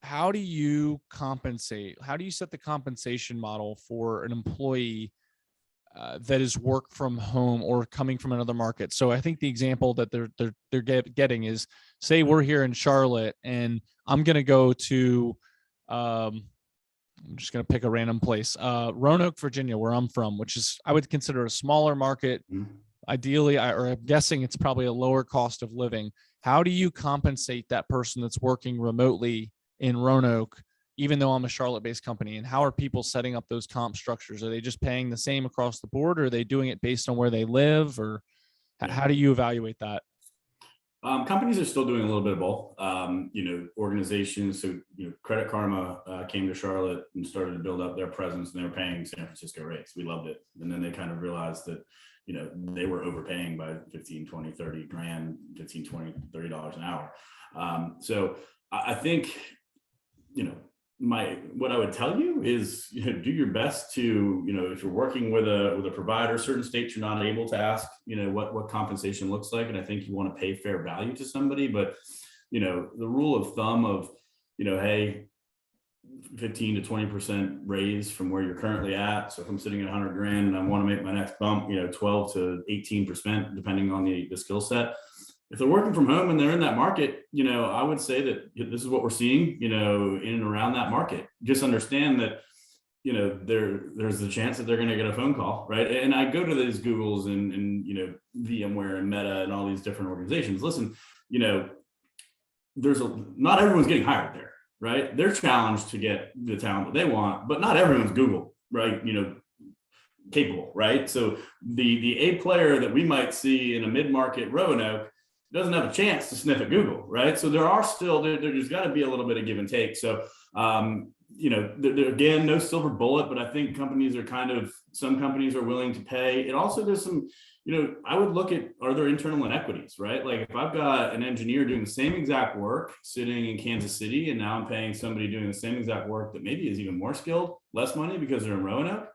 how do you compensate? How do you set the compensation model for an employee that is work from home or coming from another market? So I think the example that they're getting is, say we're here in Charlotte and I'm going to go to, I'm just going to pick a random place, Roanoke, Virginia, where I'm from, which is, I would consider a smaller market. Ideally, or I'm guessing it's probably a lower cost of living. How do you compensate that person that's working remotely in Roanoke, even though I'm a Charlotte-based company? And how are people setting up those comp structures? Are they just paying the same across the board, or are they doing it based on where they live, or how do you evaluate that? Companies are still doing a little bit of both. Organizations. So, Credit Karma came to Charlotte and started to build up their presence, and they were paying San Francisco rates. We loved it. And then they kind of realized that, they were overpaying by 15, 20, 30 grand, 15, 20, $30 an hour. So I think, what I would tell you is, do your best to, if you're working with a provider, certain states you're not able to ask, what compensation looks like. And I think you want to pay fair value to somebody, but, the rule of thumb of, hey, 15 to 20% raise from where you're currently at. So if I'm sitting at 100 grand and I want to make my next bump, 12 to 18%, depending on the skill set. If they're working from home and they're in that market, I would say that this is what we're seeing, in and around that market. Just understand that, there's the chance that they're going to get a phone call, right? And I go to these Googles and VMware and Meta and all these different organizations. Listen, not everyone's getting hired there, right? They're challenged to get the talent that they want, but not everyone's Google, right? Capable, right? So the A player that we might see in a mid-market Roanoke doesn't have a chance to sniff at Google, right? So there's got to be a little bit of give and take. So, there again, no silver bullet, but I think some companies are willing to pay. It also, there's some, I would look at, are there internal inequities, right? Like if I've got an engineer doing the same exact work sitting in Kansas City, and now I'm paying somebody doing the same exact work that maybe is even more skilled, less money because they're in Roanoke,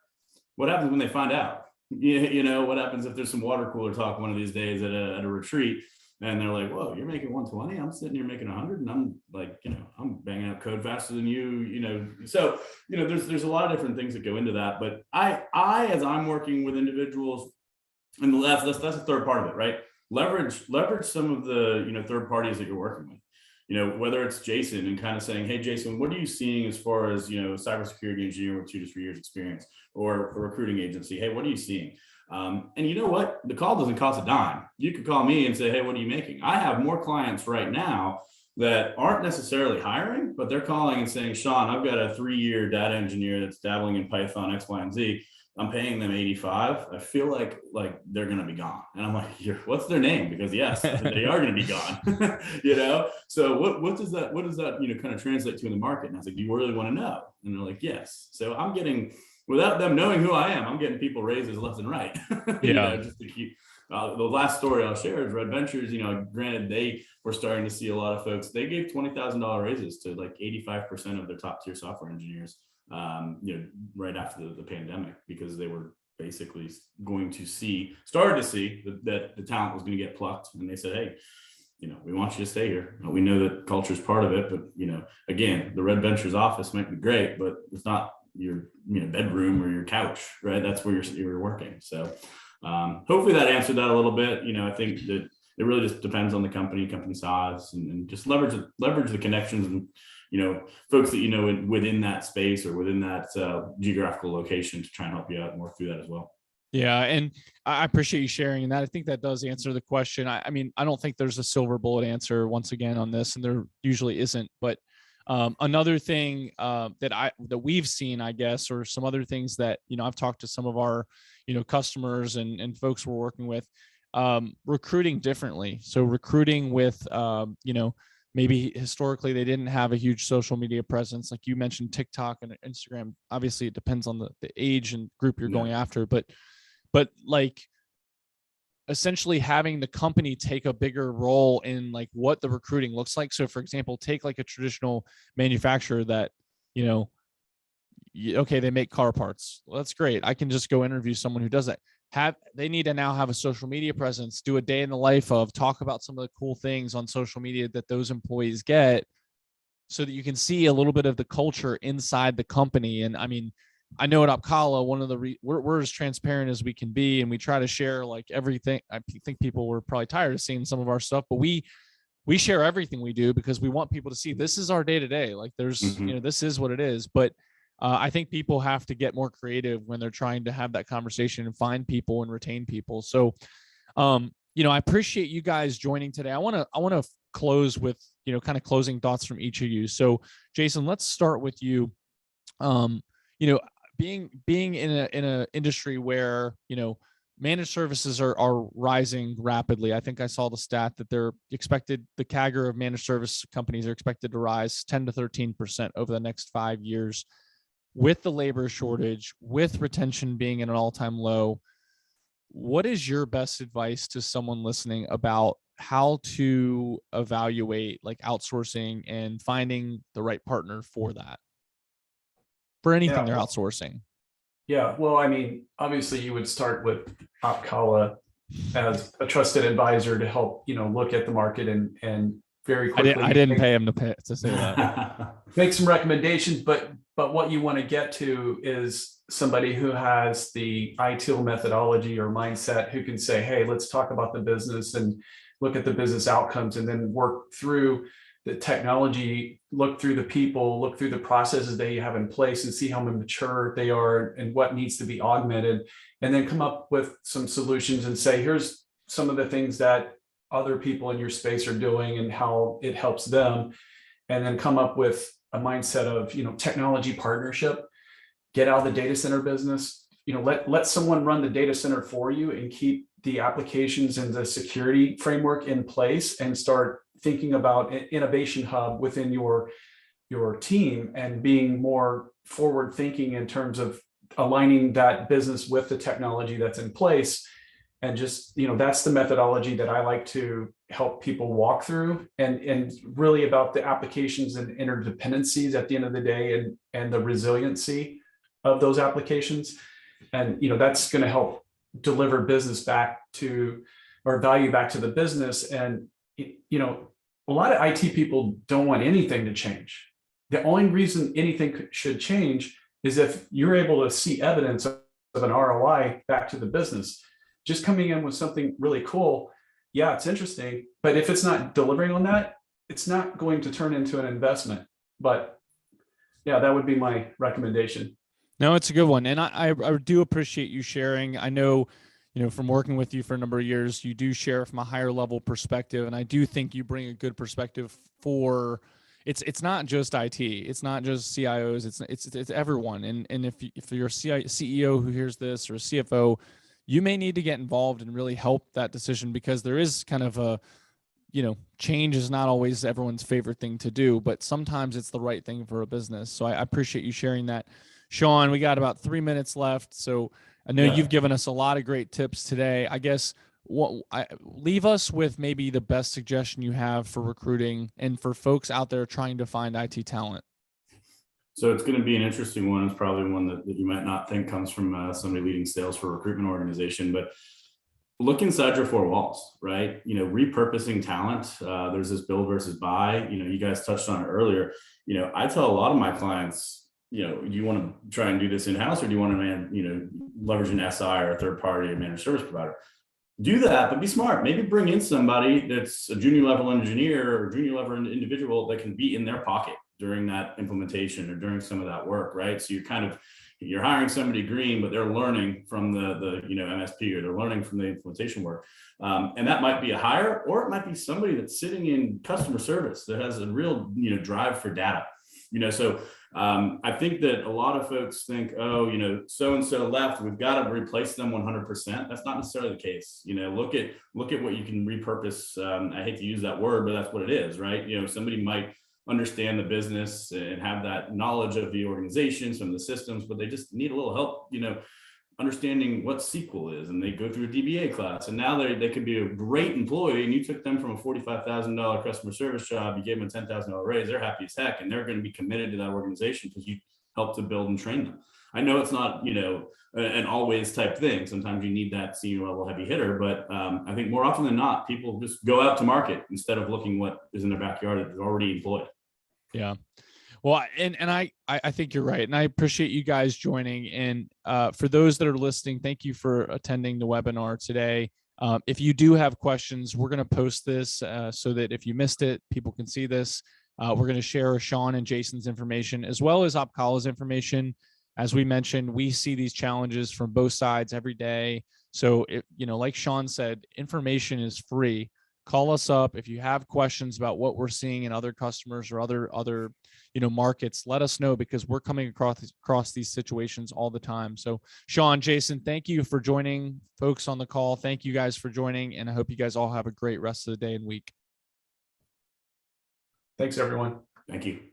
what happens when they find out? What happens if there's some water cooler talk one of these days at a retreat? And they're like, whoa, you're making 120. I'm sitting here making 100. And I'm like, I'm banging out code faster than you, So, there's a lot of different things that go into that. But I as I'm working with individuals, and that's a third part of it, right? Leverage some of the, third parties that you're working with, whether it's Jason and kind of saying, hey, Jason, what are you seeing as far as, cybersecurity engineer with 2 to 3 years experience, or a recruiting agency? Hey, what are you seeing? And you know what? The call doesn't cost a dime. You could call me and say, hey, what are you making? I have more clients right now that aren't necessarily hiring, but they're calling and saying, Sean, I've got a 3-year data engineer that's dabbling in Python, X, Y, and Z. I'm paying them 85. I feel like they're going to be gone. And I'm like, what's their name? Because yes, they are going to be gone, So what does that, kind of translate to in the market? And I was like, do you really want to know? And they're like, yes. So I'm getting, without them knowing who I am, I'm getting people raises left and right. Just to keep. The last story I'll share is Red Ventures. Granted, they were starting to see a lot of folks. They gave $20,000 raises to like 85% of their top tier software engineers. Right after the pandemic, because they were basically started to see that the talent was going to get plucked, and they said, hey, we want you to stay here. We know that culture is part of it, but again, the Red Ventures office might be great, but it's not your bedroom or your couch, right? That's where you're working. So hopefully that answered that a little bit. I think that it really just depends on the company size, and just leverage the connections and folks that within that space or within that geographical location to try and help you out and work through that as well. Yeah, and I appreciate you sharing that. I think that does answer the question. I mean, I don't think there's a silver bullet answer once again on this, and there usually isn't. But another thing that we've seen, I guess, or some other things that I've talked to some of our customers and folks we're working with, recruiting differently. So recruiting with maybe historically they didn't have a huge social media presence, like you mentioned TikTok and Instagram. Obviously, it depends on the age and group you're going after, but like essentially having the company take a bigger role in like what the recruiting looks like. So for example, take like a traditional manufacturer that, you know, okay, they make car parts. Well, that's great. I can just go interview someone who does that. They need to now have a social media presence, do a day in the life of, talk about some of the cool things on social media that those employees get, so that you can see a little bit of the culture inside the company. And I mean, I know at Opkalla, one of the we're as transparent as we can be, and we try to share like everything. I think people were probably tired of seeing some of our stuff, but we share everything we do because we want people to see this is our day to day. Like there's, you know, this is what it is. But I think people have to get more creative when they're trying to have that conversation and find people and retain people. So, you know, I appreciate you guys joining today. I want to close with, you know, kind of closing thoughts from each of you. So, Jason, let's start with you. You know, being in a industry where, you know, managed services are rising rapidly. I think I saw the stat that the CAGR of managed service companies are expected to rise 10 to 13% over the next 5 years. With the labor shortage, with retention being at an all-time low, what is your best advice to someone listening about how to evaluate like outsourcing and finding the right partner for that, for anything they're outsourcing? Yeah, well, I mean, obviously you would start with Opkalla as a trusted advisor to help, you know, look at the market and very quickly. I didn't pay him to say that. Make some recommendations, but what you want to get to is somebody who has the ITIL methodology or mindset, who can say, hey, let's talk about the business and look at the business outcomes, and then work through the technology, look through the people, look through the processes they have in place, and see how mature they are and what needs to be augmented, and then come up with some solutions and say, here's some of the things that other people in your space are doing and how it helps them. And then come up with a mindset of, you know, technology partnership, get out of the data center business, you know, let someone run the data center for you and keep the applications and the security framework in place, and start thinking about an innovation hub within your team, and being more forward thinking in terms of aligning that business with the technology that's in place. And just, you know, that's the methodology that I like to help people walk through, and really about the applications and interdependencies at the end of the day, and the resiliency of those applications. And, you know, that's going to help deliver business back to, or value back to the business. And, you know, a lot of IT people don't want anything to change. The only reason anything should change is if you're able to see evidence of an ROI back to the business. Just coming in with something really cool, yeah, it's interesting, but if it's not delivering on that, it's not going to turn into an investment. But yeah, that would be my recommendation. No, it's a good one. And I do appreciate you sharing. I know, you know, from working with you for a number of years, you do share from a higher level perspective. And I do think you bring a good perspective for, it's not just IT, it's not just CIOs, it's everyone. And if you're a CEO who hears this, or a CFO, you may need to get involved and really help that decision, because there is kind of a, you know, change is not always everyone's favorite thing to do, but sometimes it's the right thing for a business. So I appreciate you sharing that. Sean, we got about 3 minutes left. So I know you've given us a lot of great tips today. I guess leave us with maybe the best suggestion you have for recruiting and for folks out there trying to find IT talent. So it's going to be an interesting one. It's probably one that you might not think comes from somebody leading sales for a recruitment organization, but look inside your four walls, right? You know, repurposing talent. There's this build versus buy. You know, you guys touched on it earlier. You know, I tell a lot of my clients, you know, do you want to try and do this in-house, or do you want to, leverage an SI or a third party or managed service provider? Do that, but be smart. Maybe bring in somebody that's a junior level engineer or junior level individual that can be in their pocket during that implementation or during some of that work, right? So you're hiring somebody green, but they're learning from the MSP, or they're learning from the implementation work. And that might be a hire, or it might be somebody that's sitting in customer service that has a real, drive for data. So I think that a lot of folks think, so-and-so left, we've got to replace them 100%. That's not necessarily the case. Look at what you can repurpose. I hate to use that word, but that's what it is, right? Somebody might understand the business and have that knowledge of the organization, some of the systems, but they just need a little help, understanding what SQL is, and they go through a DBA class, and now they could be a great employee, and you took them from a $45,000 customer service job, you gave them a $10,000 raise, they're happy as heck, and they're going to be committed to that organization because you helped to build and train them. I know it's not, an always type thing. Sometimes you need that senior level heavy hitter, but I think more often than not, people just go out to market instead of looking what is in their backyard that is already employed. Yeah. Well, and I think you're right. And I appreciate you guys joining. And for those that are listening, thank you for attending the webinar today. If you do have questions, we're going to post this so that if you missed it, people can see this. We're going to share Sean and Jason's information as well as Opkalla's information. As we mentioned, we see these challenges from both sides every day. So, like Sean said, information is free. Call us up if you have questions about what we're seeing in other customers or other markets. Let us know, because we're coming across these situations all the time. So, Sean, Jason, thank you for joining. Folks on the call, thank you guys for joining, and I hope you guys all have a great rest of the day and week. Thanks, everyone. Thank you.